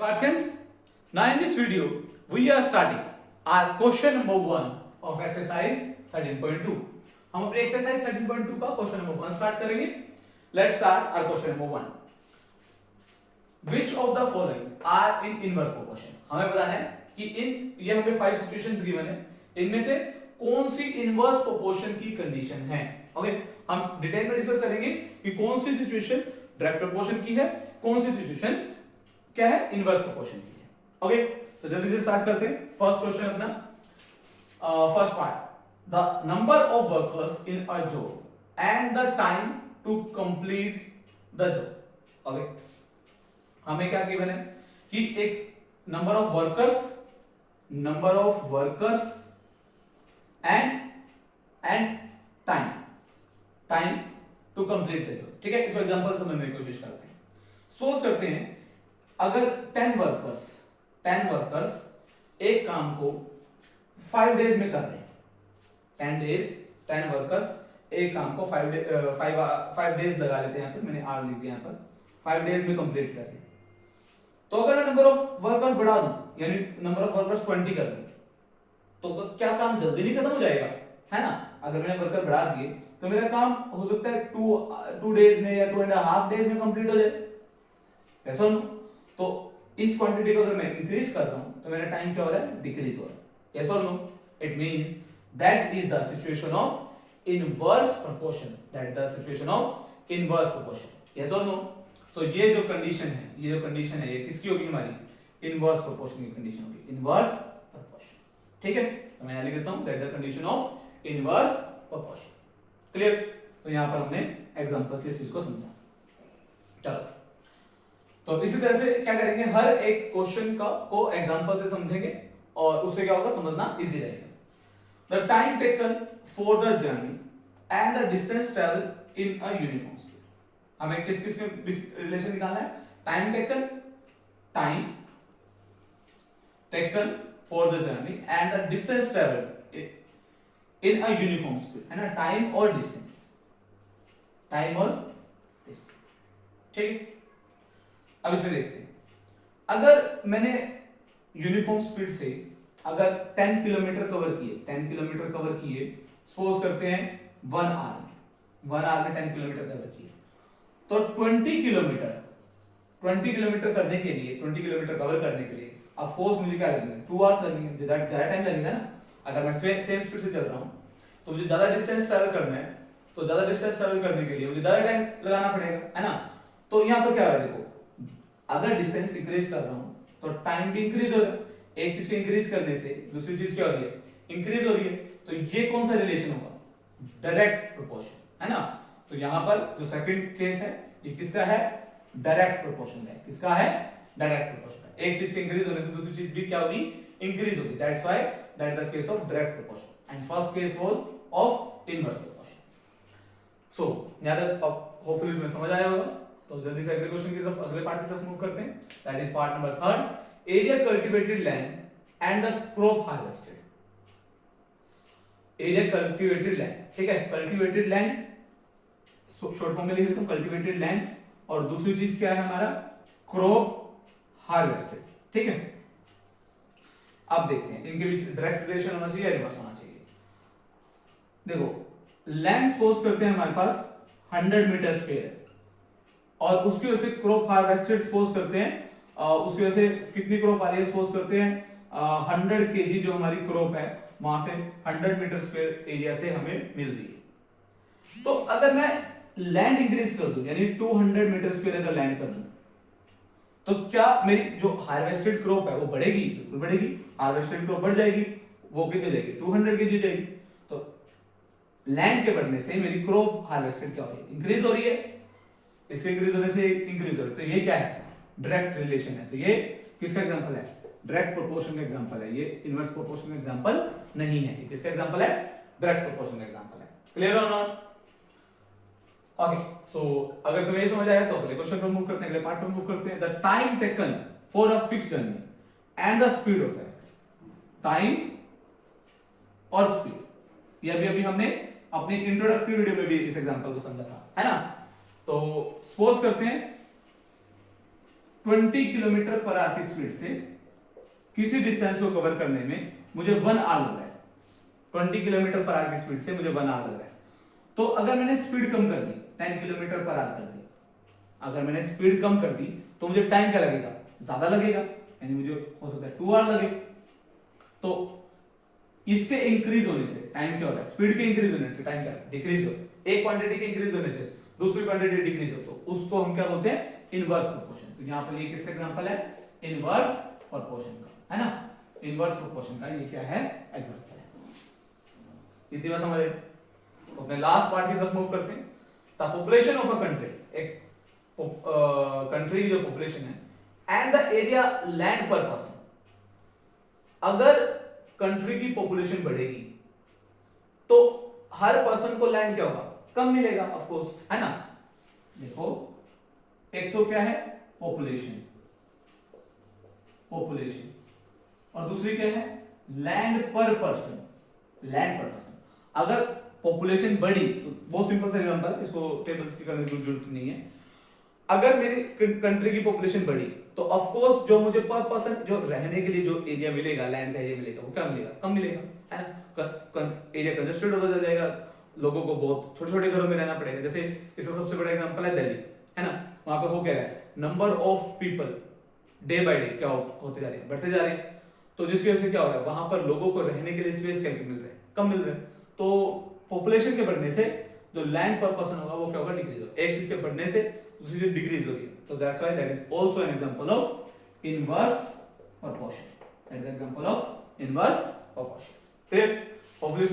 Parthians, now in this video we are starting our question number 1 of exercise 13.2. हम अपने exercise 13.2 का question number 1 start करेंगे. Let's start our question number 1. Which of the following are in inverse proportion? हमें बताना है कि ये हमें 5 situations given है, इनमें से कौन सी इनवर्स प्रोपोर्शन की कंडीशन है. ओके, हम डिटेल में डिस्कस करेंगे कि कौन सी सिचुएशन डायरेक्ट प्रोपोर्शन की है, कौन सी सिचुएशन क्या है, इनवर्स प्रोपोर्शन की है. ओके, तो जल्दी से स्टार्ट करते हैं. फर्स्ट क्वेश्चन अपना, first part, the number of workers in a job and the time to complete the job. Okay, हमें क्या गिवन है कि एक number of workers and time to complete the job. ठीक है, इसको एग्जांपल समझने की कोशिश करते हैं. सपोज करते हैं अगर 10 वर्कर्स एक काम को 5 डेज में कर रहे हैं. 10 वर्कर्स एक काम को 5 डेज लगा लेते हैं. यहां पर मैंने आर लिख दिया, यहां पर 5 डेज में कंप्लीट कर रहे हैं. तो अगर मैं नंबर ऑफ वर्कर्स बढ़ा दूं, यानी नंबर ऑफ वर्कर्स 20 कर दूं, तो क्या काम जल्दी नहीं खत्म हो जाएगा, है ना. अगर मैंने वर्कर बढ़ा दिए तो मेरा काम हो सकता है 2 डेज में या 2.5 डेज में कंप्लीट हो जाए. ऐसा नो, तो इस क्वांटिटी को अगर मैं इंक्रीज कर रहा हूं तो मेरा टाइम क्या हो रहा है, डिक्रीज हो रहा है. ऐसा no, it means that is the situation of inverse proportion. That is the situation of inverse proportion. Yes और नो. सो ये जो कंडीशन है ये किसकी होगी, हमारी इनवर्स प्रोपोर्शन की कंडीशन होगी. Inverse proportion. ठीक है, तो मैं यहां लिख देता हूं that is the condition of inverse proportion. Clear. तो यहां पर हमने एग्जांपल से इस चीज को समझा. चलो, तो इसी तरह से क्या करेंगे, हर एक क्वेश्चन को एग्जांपल से समझेंगे और उससे क्या होगा, समझना इजी रहेगा. The time taken for the journey and the distance travel in a uniform speed. हमें किस में रिलेशन निकालना है, time taken for the journey and the distance travel in a uniform speed, है ना. टाइम और डिस्टेंस. ठीक. अब इसमें देखते हैं, अगर मैंने यूनिफॉर्म स्पीड से अगर 10 किलोमीटर कवर किए, सपोज करते हैं 1 आवर में 10 किलोमीटर कवर किए, तो 20 किलोमीटर करने के लिए, 20 किलोमीटर कवर करने के लिए ऑफ कोर्स मुझे क्या लगेगा, 2 आवर्स लगेंगे. ज्यादा टाइम लगेगा ना. अगर मैं सेम स्पीड से चल रहा हूं तो मुझे ज्यादा डिस्टेंस ट्रैवल करना है, तो ज्यादा डिस्टेंस ट्रैवल करने के लिए मुझे ज्यादा टाइम लगाना पड़ेगा, है ना. तो यहां पर क्या है, देखो, अगर डिस्टेंस इंक्रीज कर रहा हूं तो टाइम भी इंक्रीज हो रहा है. एक चीज को इंक्रीज करने से दूसरी चीज क्या हो रही है, इंक्रीज हो रही है. तो ये कौन सा रिलेशन होगा, डायरेक्ट प्रोपोर्शन, है ना. तो यहां पर जो सेकंड केस है ये किसका है, डायरेक्ट प्रोपोर्शन है. किसका है, डायरेक्ट प्रोपोर्शन है. एक चीज के इंक्रीज होने से दूसरी चीज भी क्या होगी, इंक्रीज होगी. That's why that the case of direct proportion and first case was of inverse proportion. So यहां तक होपफुली तुम्हें समझ आया होगा. तो जल्दी से अगले क्वेश्चन की तरफ, अगले पार्ट की तरफ मूव करते हैं. That is part number 3, area cultivated land and the crop harvested. Area cultivated land, ठीक है. कल्टीवेटेड लैंड शॉर्ट फॉर्म में लिख देता हूं, कल्टीवेटेड लैंड, और दूसरी चीज क्या है हमारा, क्रॉप हार्वेस्टेड. ठीक है. अब देखते हैं इनके बीच डायरेक्ट रिलेशन होना चाहिए या रिवर्स होना चाहिए. देखो, लैंड सपोज करते हैं हमारे पास 100 मीटर स्क्वायर और उसकी वजह से क्रॉप हार्वेस्टेड सपोज करते हैं, उसकी वजह से कितनी क्रॉप आ रही है, सपोज करते हैं 100 केजी जो हमारी क्रॉप है वहां से 100 मीटर स्क्वायर एरिया से हमें मिल रही है. तो अगर मैं लैंड इंक्रीज कर दूं, यानी 200 मीटर स्क्वायर अगर लैंड कर दूं, तो क्या मेरी जो हार्वेस्टेड क्रॉप है वो बढ़ेगी, बिल्कुल बढ़ेगी. हार्वेस्टेड क्रॉप बढ़ जाएगी, वो कितनी जाएगी, 200 केजी जाएगी. तो लैंड के बढ़ने से मेरी क्रॉप हार्वेस्टेड क्या हो रही है, इंक्रीज हो रही है. इसके इंक्रीज होने से इंक्रीज हो रही है. तो ये क्या है, डायरेक्ट रिलेशन है. तो ये किसका एग्जांपल है, डायरेक्ट प्रोपोर्शन का एग्जांपल है. ये इनवर्स प्रोपोर्शन का एग्जांपल नहीं है. ये किसका एग्जांपल है, डायरेक्ट प्रोपोर्शन का एग्जांपल है. क्लियर और नॉट. ओके, सो अगर तुम्हें ये समझ आया तो अगले क्वेश्चन पर मूव करते हैं, अगले पार्ट पर मूव करते हैं. The time taken for a fixed journey and the speed of that. Time और स्पीड, ये अभी हमने अपनी इंट्रोडक्टरी वीडियो में भी इस एग्जांपल को समझा था, है ना. तो सपोज करते हैं 20 किलोमीटर पर आवर की स्पीड से किसी डिस्टेंस को कवर करने में मुझे 1 आवर लग रहा है। 20 किलोमीटर पर आवर की स्पीड से मुझे 1 आवर लग रहा है। तो अगर मैंने स्पीड कम कर दी, 10 किलोमीटर पर आवर कर दी, अगर मैंने स्पीड कम कर दी तो मुझे टाइम क्या लगेगा, ज्यादा लगेगा, यानी मुझे हो सकता है 2 आवर लगे। तो इसके इंक्रीज होने से टाइम क्या हो रहा है, स्पीड के इंक्रीज होने से टाइम क्या डिक्रीज हो, एक क्वांटिटी के इंक्रीज होने से दूसरी क्वांटिटी डिक्रीज हो, तो उसको हम क्या बोलते हैं, इनवर्स प्रोपोर्शन। तो यहाँ पर ये किसका एग्जांपल है, इनवर्स प्रोपोर्शन का, है ना, इनवर्स प्रोपोर्शन का ये क्या है, एग्जांपल है। इतनी बात समझ। तो अपने लास्ट पार्ट की तरफ मूव करते हैं। The population of a country, एक कंट्री की जो पॉपुलेशन है एंड द एरिया लैंड पर पर्सन, अगर कंट्री की पॉपुलेशन बढ़ेगी तो हर पर्सन को लैंड क्या होगा, कम मिलेगा, ऑफ कोर्स, है ना। देखो एक तो क्या है पॉपुलेशन, पॉपुलेशन, और दूसरी क्या है लैंड पर पर्सन, लैंड पर पर्सन। अगर पॉपुलेशन बढ़ी तो बहुत सिंपल सा एग्जांपल, इसको टेबल्स की करने की जरूरत नहीं है। अगर मेरी कंट्री की पॉपुलेशन बढ़ी तो ऑफ कोर्स जो मुझे पर पर्सन जो रहने के लिए जो एरिया मिलेगा, लैंड का एरिया मिलेगा, वो क्या मिलेगा, कम मिलेगा, है ना। एरिया कंजेस्टेड होता जाएगा, लोगों को बहुत छोटे छोटे घरों में रहना पड़ेगा। जैसे इसका सबसे बड़ा एग्जांपल है दिल्ली, है ना। वहां पे हो क्या है, number of people day by day क्या होते जा रहे हैं, बढ़ते जा रहे हैं। तो जिसकी वजह से क्या हो रहा है, वहां पर लोगों को रहने के लिए स्पेस क्या मिल रहा है, कम मिल रहा है। तो पॉपुलेशन के बढ़ने से जो लैंड पर पर्सन होगा वो क्या होगा, डिक्रीज होगा। एक चीज के बढ़ने से दूसरी चीज डिक्रीज होगी। तो that's why that is also an example of inverse proportion, that is example of inverse proportion. फिर पॉपुलेशन